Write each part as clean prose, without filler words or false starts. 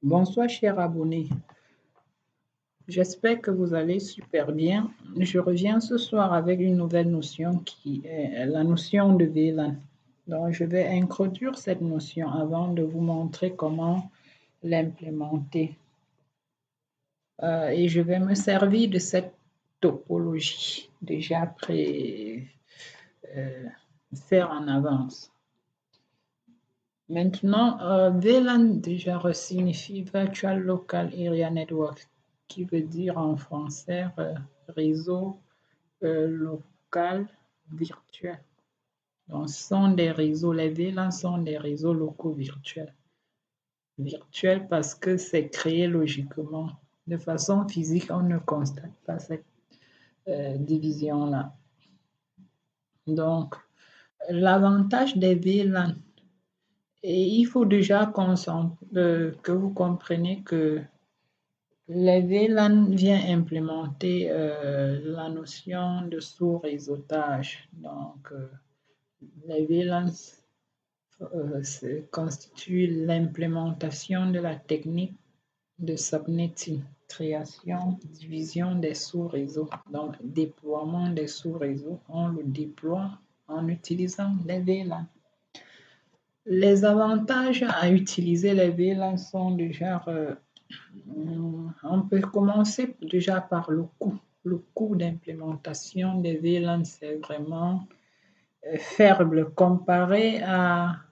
Bonsoir, cher abonné. J'espère que vous allez super bien. Je reviens ce soir avec une nouvelle notion qui est la notion de VLAN. Donc, je vais introduire cette notion avant de vous montrer comment l'implémenter. Et je vais me servir de cette topologie déjà faire en avance. Maintenant, VLAN déjà signifie Virtual Local Area Network, qui veut dire en français réseau local virtuel. Donc, ce sont des réseaux, les VLAN sont des réseaux locaux virtuels. Virtuels parce que c'est créé logiquement. De façon physique, on ne constate pas cette division-là. Donc, l'avantage des VLAN, et il faut déjà que vous compreniez que les VLAN vient implémenter la notion de sous-réseautage. Donc, les VLAN constituent l'implémentation de la technique de subnetting, création, division des sous-réseaux. Donc, déploiement des sous-réseaux, on le déploie en utilisant les VLAN. Les avantages à utiliser les VLAN sont déjà, on peut commencer déjà par le coût. Le coût d'implémentation des VLAN, c'est vraiment faible comparé à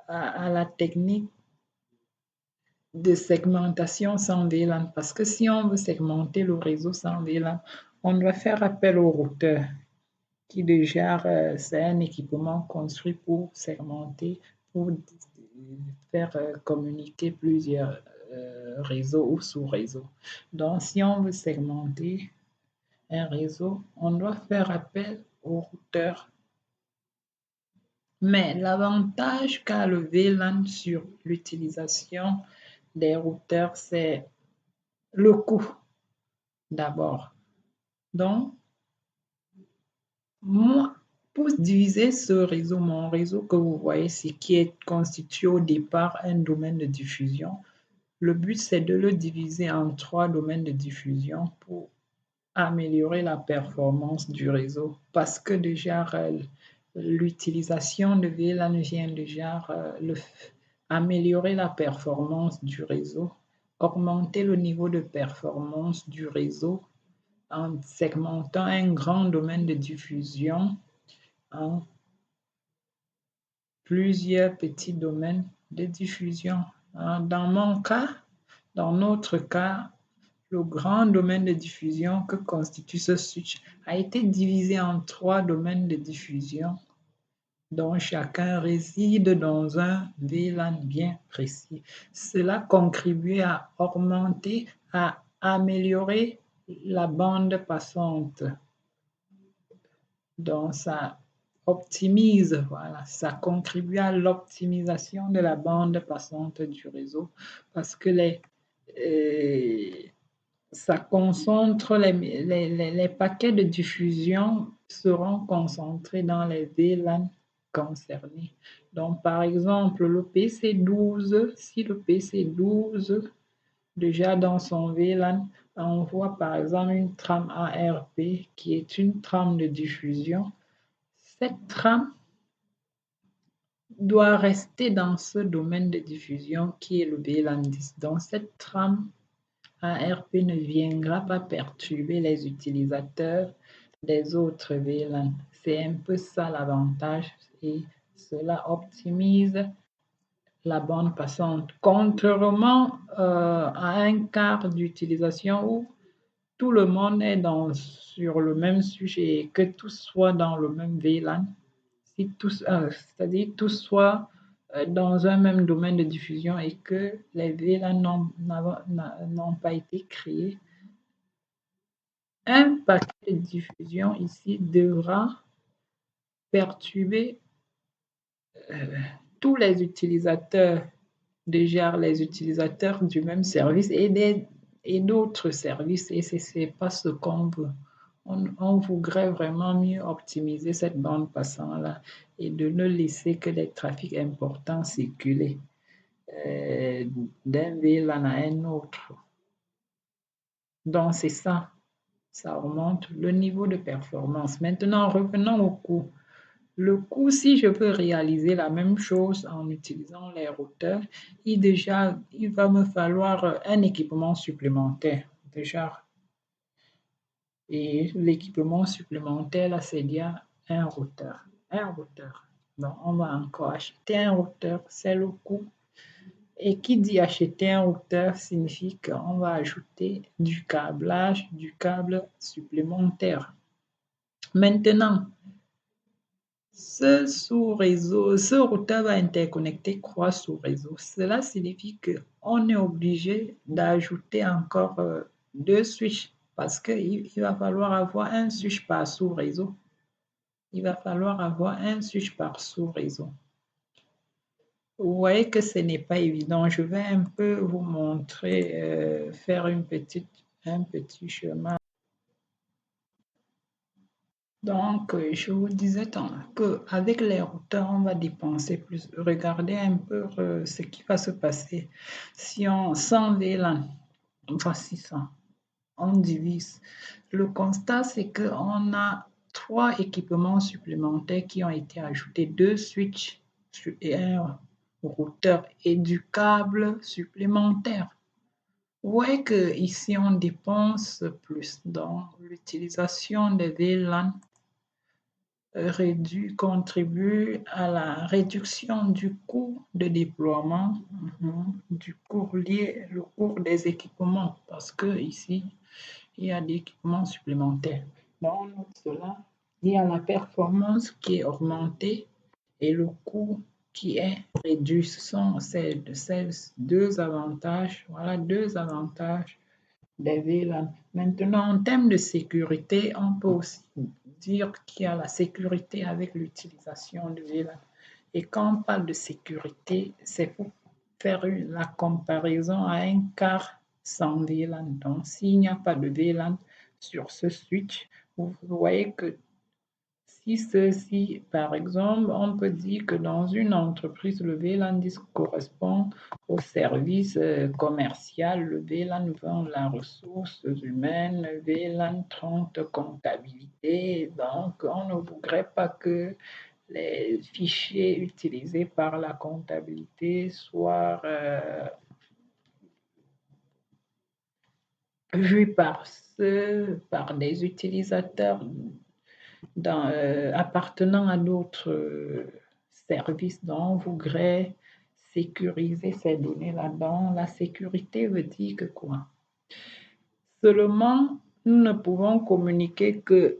la technique de segmentation sans VLAN. Parce que si on veut segmenter le réseau sans VLAN, on doit faire appel au routeur qui déjà, c'est un équipement construit pour segmenter, pour faire communiquer plusieurs réseaux ou sous-réseaux. Donc, si on veut segmenter un réseau, on doit faire appel au routeur. Mais l'avantage qu'a le VLAN sur l'utilisation des routeurs, c'est le coût d'abord. Donc, moi, pour diviser ce réseau, mon réseau que vous voyez ici, qui est constitué au départ un domaine de diffusion, le but c'est de le diviser en 3 domaines de diffusion pour améliorer la performance du réseau. Parce que déjà, l'utilisation de VLAN vient déjà améliorer la performance du réseau, augmenter le niveau de performance du réseau en segmentant un grand domaine de diffusion en plusieurs petits domaines de diffusion. Dans mon cas, dans notre cas, le grand domaine de diffusion que constitue ce switch a été divisé en 3 domaines de diffusion dont chacun réside dans un VLAN bien précis. Cela contribue à augmenter, à améliorer la bande passante. Donc, ça optimise, voilà, ça contribue à l'optimisation de la bande passante du réseau parce que ça concentre les paquets de diffusion seront concentrés dans les VLAN concernés. Donc, par exemple, le PC12, si le PC12, déjà dans son VLAN, envoie par exemple une trame ARP qui est une trame de diffusion, cette trame doit rester dans ce domaine de diffusion qui est le VLAN 10. Donc, cette trame ARP ne viendra pas perturber les utilisateurs des autres VLAN. C'est un peu ça l'avantage et cela optimise la bande passante. Contrairement à un quart d'utilisation où tout le monde est sur le même sujet et que tout soit dans le même VLAN, si c'est-à-dire tout soit dans un même domaine de diffusion et que les VLAN n'ont pas été créés, un paquet de diffusion ici devra perturber tous les utilisateurs, déjà les utilisateurs du même service et d'autres services, et ce n'est pas ce qu'on veut. On voudrait vraiment mieux optimiser cette bande passante-là et de ne laisser que les trafics importants circuler. d'un VLAN à un autre. Donc, c'est ça. Ça augmente le niveau de performance. Maintenant, revenons au coût. Le coût, si je veux réaliser la même chose en utilisant les routeurs, il va me falloir un équipement supplémentaire déjà. Et l'équipement supplémentaire, là, c'est bien un routeur. Un routeur. Donc, on va encore acheter un routeur, c'est le coût. Et qui dit acheter un routeur signifie qu'on va ajouter du câblage, du câble supplémentaire. Maintenant, ce routeur va interconnecter 3 sous-réseaux. Cela signifie qu'on est obligé d'ajouter encore 2 switches parce qu'il va falloir avoir un switch par sous-réseau. Il va falloir avoir un switch par sous-réseau. Vous voyez que ce n'est pas évident. Je vais un peu vous montrer, faire un petit chemin. Donc, je vous disais qu'avec les routeurs, on va dépenser plus. Regardez un peu ce qui va se passer si on sans VLAN, voici ça, on divise. Le constat, c'est qu'on a 3 équipements supplémentaires qui ont été ajoutés, 2 switches et un routeur et du câble supplémentaire. Vous voyez qu'ici, on dépense plus. Donc, l'utilisation des VLAN contribue à la réduction du coût de déploiement, du coût lié au coût des équipements, parce que ici, il y a des équipements supplémentaires. Donc, on note cela. Il y a la performance qui est augmentée et le coût qui est réduit. Ce sont ces deux avantages. Voilà deux avantages des VLAN. Maintenant, en termes de sécurité, on peut aussi dire qu'il y a la sécurité avec l'utilisation de VLAN. Et quand on parle de sécurité, c'est pour faire la comparaison à un car sans VLAN. Donc, s'il n'y a pas de VLAN sur ce switch, vous voyez que si ceci, par exemple, on peut dire que dans une entreprise, le VLAN correspond au service commercial, le VLAN vend la ressource humaine, le VLAN 30 comptabilité. Donc, on ne voudrait pas que les fichiers utilisés par la comptabilité soient vus par des utilisateurs appartenant à d'autres services. Donc, on voudrait sécuriser ces données là-dedans. La sécurité veut dire que quoi? Seulement, nous ne pouvons communiquer que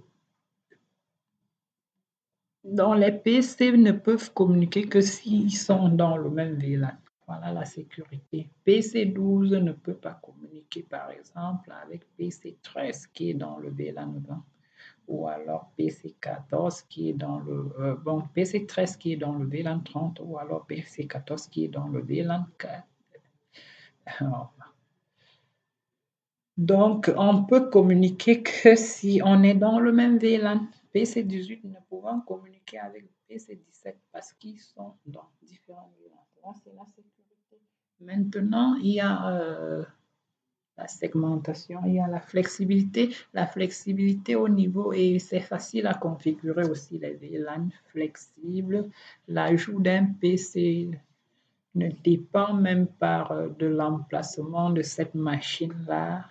dans les PC ne peuvent communiquer que s'ils sont dans le même VLAN. Voilà la sécurité. PC12 ne peut pas communiquer, par exemple, avec PC13 qui est dans le VLAN 20 ou alors PC14 qui est dans le PC13 qui est dans le VLAN 30 ou alors PC14 qui est dans le VLAN 4. Donc, on peut communiquer que si on est dans le même VLAN. PC18 ne pouvant communiquer avec PC17 parce qu'ils sont dans différents VLAN. Là, c'est la sécurité. Maintenant, il y a la segmentation, il y a la flexibilité. La flexibilité au niveau, et c'est facile à configurer aussi les VLAN flexibles. L'ajout d'un PC ne dépend même pas de l'emplacement de cette machine-là.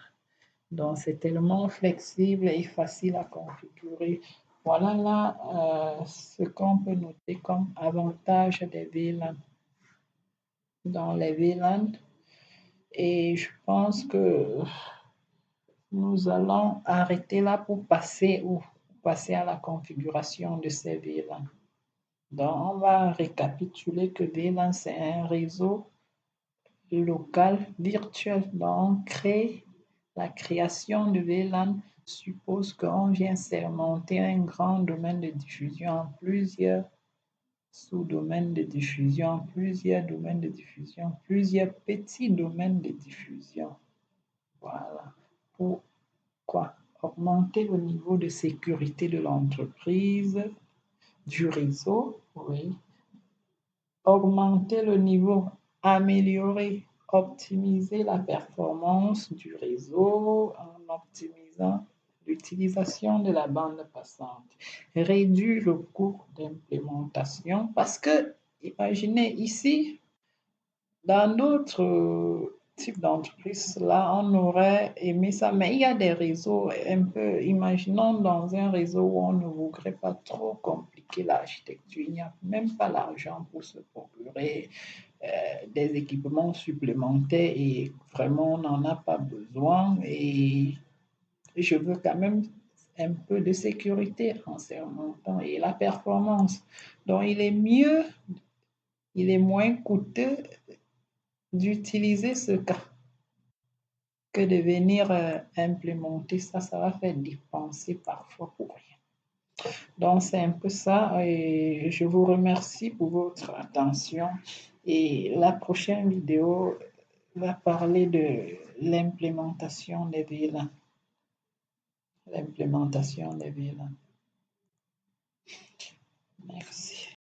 Donc, c'est tellement flexible et facile à configurer. Voilà là ce qu'on peut noter comme avantage des VLAN. Dans les VLAN, et je pense que nous allons arrêter là pour passer à la configuration de ces VLAN. Donc, on va récapituler que VLAN, c'est un réseau local virtuel. Donc, la création de VLAN suppose qu'on vient segmenter un grand domaine de diffusion en plusieurs sous-domaines de diffusion, plusieurs domaines de diffusion, plusieurs petits domaines de diffusion. Voilà. Pourquoi? Augmenter le niveau de sécurité de l'entreprise, du réseau, oui. Augmenter le niveau améliorer, optimiser la performance du réseau en optimisant l'utilisation de la bande passante, réduire le coût d'implémentation parce que, imaginez ici, dans d'autres types d'entreprises, là, on aurait aimé ça, mais il y a des réseaux un peu, imaginons dans un réseau où on ne voudrait pas trop compliquer l'architecture, il n'y a même pas l'argent pour se procurer des équipements supplémentaires et vraiment on n'en a pas besoin et je veux quand même un peu de sécurité en surmontant et la performance. Donc il est moins coûteux d'utiliser ce cas que de venir implémenter ça, ça va faire dépenser parfois pour rien. Donc c'est un peu ça et je vous remercie pour votre attention et la prochaine vidéo va parler de l'implémentation des VLAN. L'implémentation des VLAN. Merci.